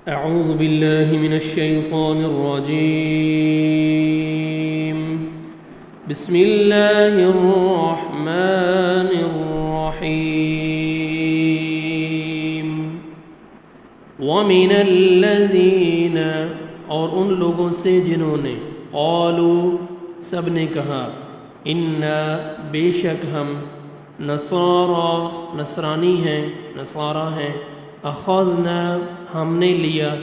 أعوذ بالله من الشيطان الرجيم. بسم الله الرحمن الرحيم. ومن الذين، اور ان لوگوں سے جنہوں نے، قالوا سب نے کہا، انا بے شک ہم، نصارا نصرانی ہیں، نصارہ ہیں، اخذنا ہم نے لیا،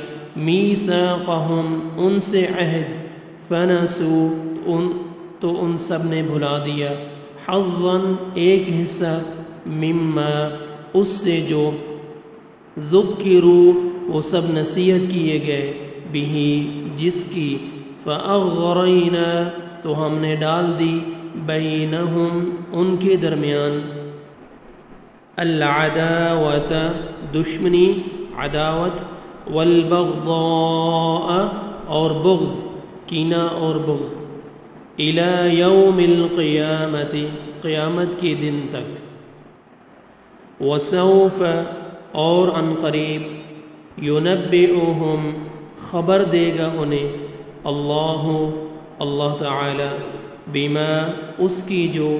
میثاقہم ان سے عہد، فنسوا تو ان سب نے بھلا دیا، حظا ایک حصہ، مما اس سے جو، ذکروا وہ سب نصیحت کیے گئے، بہی جس کی، فاغرینا تو ہم نے ڈال دی، بینہم ان کے درمیان، العداوۃ دشمنی، عداوت، والبغضاء اور بغض، کینہ اور بغض، الی یوم القیامت قیامت کے دن تک، وسوف اور ان قریب، ینبئہم خبر دے گا انہیں، اللہ تعالی، بما اس کی جو،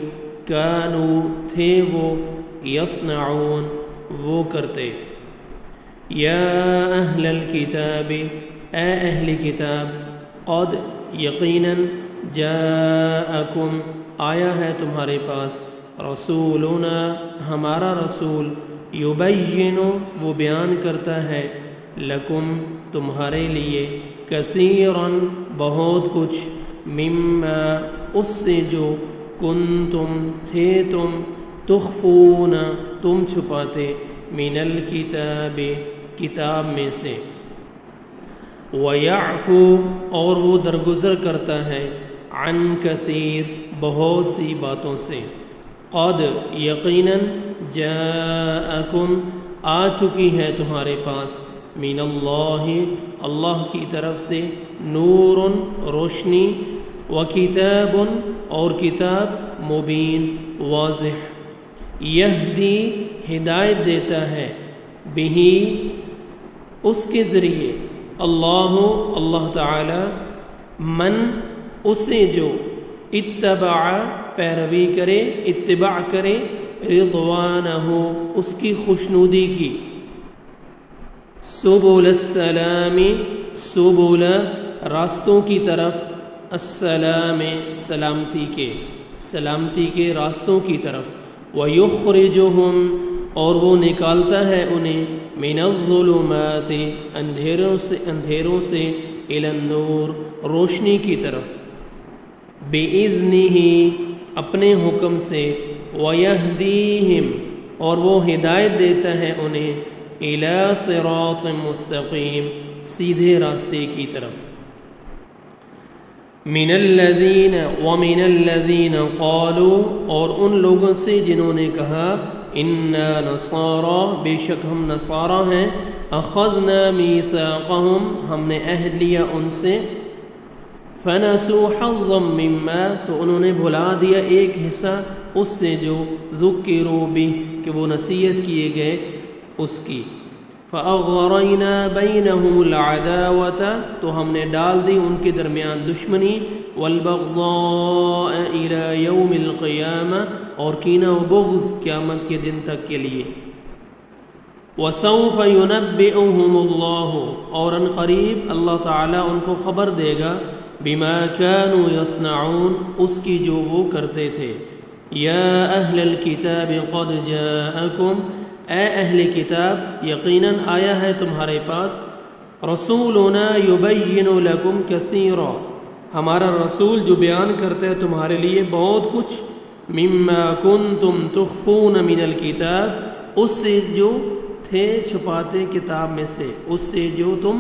کانوا تھے وہ، یصنعون وہ کرتے، یا اہل الکتاب اے اہل کتاب، قد یقیناً، جاءکم آیا ہے تمہارے پاس، رسولنا ہمارا رسول، یبین وہ بیان کرتا ہے، لکم تمہارے لیے، کثیراً بہت کچھ، مما اس سے جو، کنتم تھے تم، تخفون تم چھپاتے، من الکتاب کتاب میں سے، ویعفو اور وہ درگزر کرتا ہے، عن کثیر بہت سی باتوں سے، قد یقیناً، جاءکم آ چکی ہے تمہارے پاس، من اللہ کی طرف سے، نور روشنی، وکتاب اور کتاب، مبین واضح، یہدی ہدایت دیتا ہے، بہی اس کے ذریعے، اللہ تعالی، من اسے جو، اتبع پیروی کرے، اتباع کرے، رضوانہ اس کی خوشنودی کی، سبل السلام سبل راستوں کی طرف، السلام سلامتی کے راستوں کی طرف، وَيُخْرِجُهُمْ اور وہ نکالتا ہے انہیں، من الظلمات اندھیروں سے، الی النور روشنی کی طرف، بِإِذْنِهِ اپنے حکم سے، وَيَهْدِيهِمْ اور وہ ہدایت دیتا ہے انہیں، الی صراط مستقیم سیدھے راستے کی طرف، من الذین ومن الذین قالوا اور ان لوگوں سے جنہوں نے کہا، انا نصارا بے شک ہم نصارہ ہیں، اخذنا میثاقہم ہم نے عہد لیا ان سے، فنسوا حظا مما تو انہوں نے بھلا دیا ایک حصہ اس سے جو، ذکروا بہ کہ وہ نصیحت کیے گئے اس کی، فاغرینا بینہم العداوۃ تو ہم نے ڈال دی ان کے درمیان دشمنی، والبغضاء الی یوم القیامہ اور کینہ و بغض قیامت کے دن تک کے لیے، وسوف ینبئہم اللہ اور ان قریب اللہ تعالیٰ ان کو خبر دے گا، بما کانوا یصنعون اس کی جو وہ کرتے تھے، یا اہل الکتاب قد جاءکم اے اہل کتاب یقیناً آیا ہے تمہارے پاس، رسولنا یبین لکم کثیرا ہمارا رسول جو بیان کرتا ہے تمہارے لیے بہت کچھ، مما کنتم تخفون من الکتاب اس سے جو تھے چھپاتے کتاب میں سے، اس سے جو تم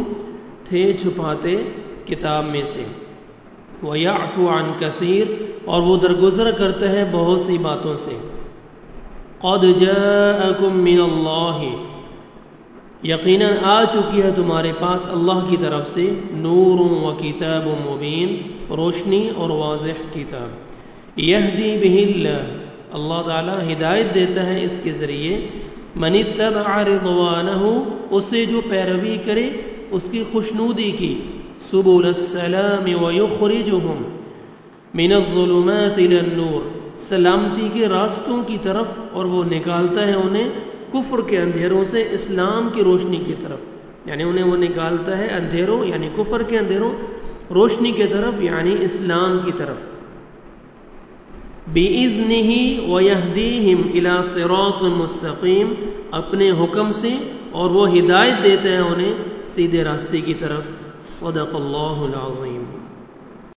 تھے چھپاتے کتاب میں سے، ویعفو عن کثیر اور وہ درگزر کرتا ہے بہت سی باتوں سے، قد جاءکم من اللہ یقیناً آ چکی ہے تمہارے پاس اللہ کی طرف سے، نور و کتاب مبین روشنی اور واضح کتاب، یہدی بہ اللہ تعالی ہدایت دیتا ہے اس کے ذریعے، من اتبع رضوانہ اسے جو پیروی کرے اس کی خوشنودی کی، سبل السلام ویخرجہم من الظلمات الی النور، سلامتی کے راستوں کی طرف، اور وہ نکالتا ہے انہیں کفر کے اندھیروں سے اسلام کی روشنی کی طرف، یعنی انہیں وہ نکالتا ہے اندھیروں یعنی کفر کے اندھیروں، روشنی کی طرف یعنی اسلام کی طرف۔ بِإِذْنِهِ وَيَهْدِيهِمْ إِلَى صِرَاطٍ مُسْتَقِيمٍ، اپنے حکم سے، اور وہ ہدایت دیتے ہیں انہیں سیدھے راستے کی طرف۔ صدق اللہ العظیم۔